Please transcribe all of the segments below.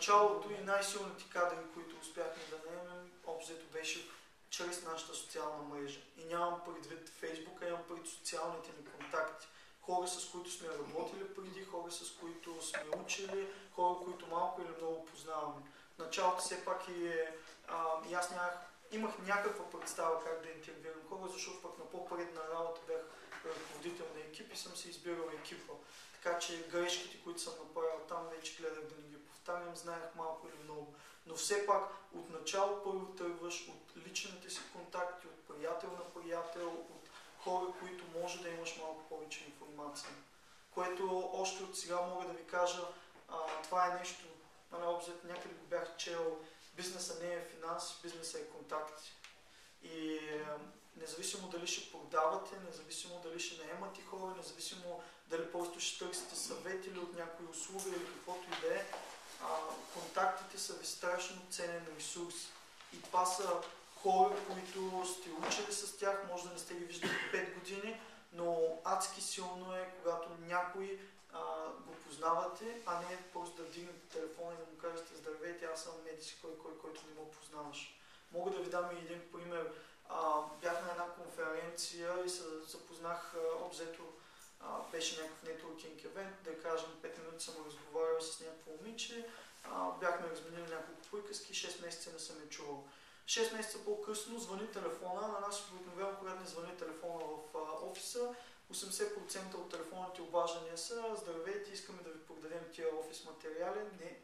началото и най-силните кадри, които успяхме да наемем, обзето беше чрез нашата социална мрежа. И нямам предвид Фейсбук, а имам предвид социалните ни контакти. Хора, с които сме работили преди, хора, с които сме учили, хора, които малко или много познаваме. Началото все пак и аз имах някаква представа как да интервюирам хора, защото пък на по-предна работа бях ръководител на екип и съм се избирал екипа. Така че грешките, които съм направил там, вече гледах да не ги повтарям, знаех малко или много. Но все пак отначало първо тръгваш от личните си контакти, от приятел на приятел, от хора, които може да имаш малко повече информация. Което още от сега мога да ви кажа, това е нещо, някъде го бях чел, бизнеса не е финанси, бизнеса е контакти. И независимо дали ще продавате, независимо дали ще наемате хора, независимо дали просто ще търсите съвет или от някои услуги или каквото и да е, контактите са ви страшно ценен ресурс. И това са хора, които сте учили с тях, може да не сте ги виждали 5 години, но адски силно е, когато някой го познавате, а не просто да вдигнете телефона и да му кажете: здравейте, аз съм Медиси, който не му познаваш. Мога да ви дам и един пример. Бях на една конференция и се запознах, обзето беше някакъв нетворкинг евент, да кажем 5 минути съм разговарял с някакво момиче, бяхме разменили няколко приказки, 6 месеца не съм я чувал. 6 месеца по-късно звъни телефона, на нас обикновено, когато не звъни телефона в офиса, 80% от телефонните обаждания са: здравейте, искаме да ви продадем тия офис материали, не,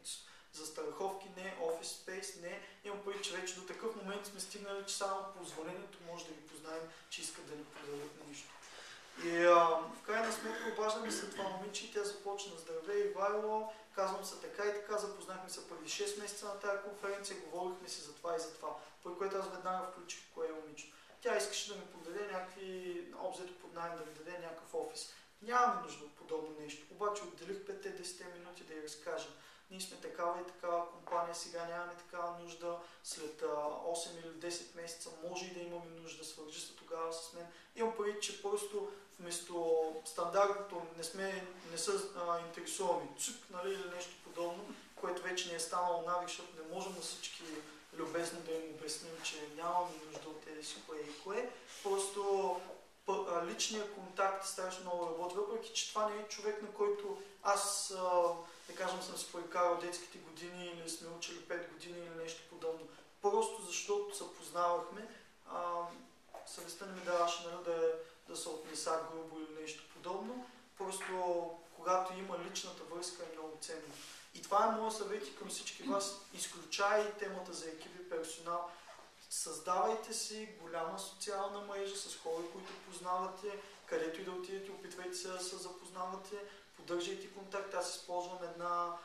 за страховки, не, офис спейс, не. Имам преди, че вече до такъв момент сме стигнали, че само по звъненето може да ги познаем, че искат да ни продадат нещо. И в крайна сметка обаждаме се това момиче и тя започна: здравей, Ивайло, казвам се така и така, запознахме се преди 6 месеца на тази конференция, говорихме си за това и за това, при което аз веднага включих кое е момичето. Тя искаше да ми подаде някакви, обзето под найем, да ми даде някакъв офис. Нямаме нужда от подобно нещо, обаче отделих 5-10 минути да я разкажа. Ние сме такава и такава компания, сега нямаме такава нужда, след 8 или 10 месеца може и да имаме нужда, свържи се тогава с мен. Имам предвид, че просто вместо стандартното не се интересуваме ЦУК, нали, или нещо подобно, което вече не е станало навик, защото не можем на всички любезно да им обясним, че нямаме нужда от тези си кое и кое. Просто личният контакт страшно много работи, въпреки че това не е човек, на който аз, да кажем, съм се прекарал детските години или сме учили 5 години или нещо подобно. Просто защото се познавахме, съвестта не ми даваше, нали, да се отнеса грубо или нещо подобно. Просто когато има личната връзка, е много ценно. И това е моят съвет и към всички вас. Изключай темата за екип и персонал. Създавайте си голяма социална мрежа с хора, които познавате, където и да отидете, опитвайте се да се запознавате, поддържайте контакт. Аз използвам една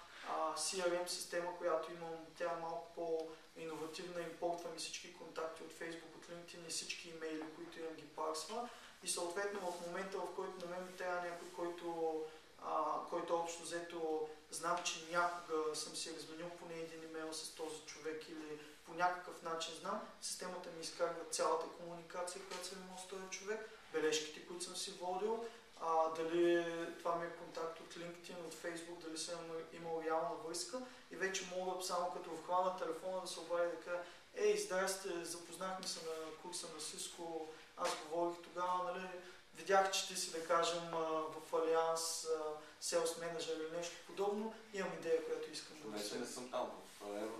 CRM система, която имам, тя е малко по-инновативна, импортвам и всички контакти от Facebook, от LinkedIn и всички имейли, които имам, ги парсва. И съответно в момента, в който на мен трябва някой, който общо взето знам, че някога съм си разменил поне един имейл с този човек или по някакъв начин знам, системата ми изкарва цялата комуникация, която съм имал с този човек, бележките, които съм си водил, дали това ми е контакт от LinkedIn, от Facebook, дали съм имал реална връзка и вече мога само като вхвана телефона да се обадя и да кажа: ей, здрасте, запознахме се на курса на Cisco, аз говорих тогава, нали, видях, че ти си, да кажем, в Алианс, Sales Manager или нещо подобно, имам идея, която искам да вече не съм там, в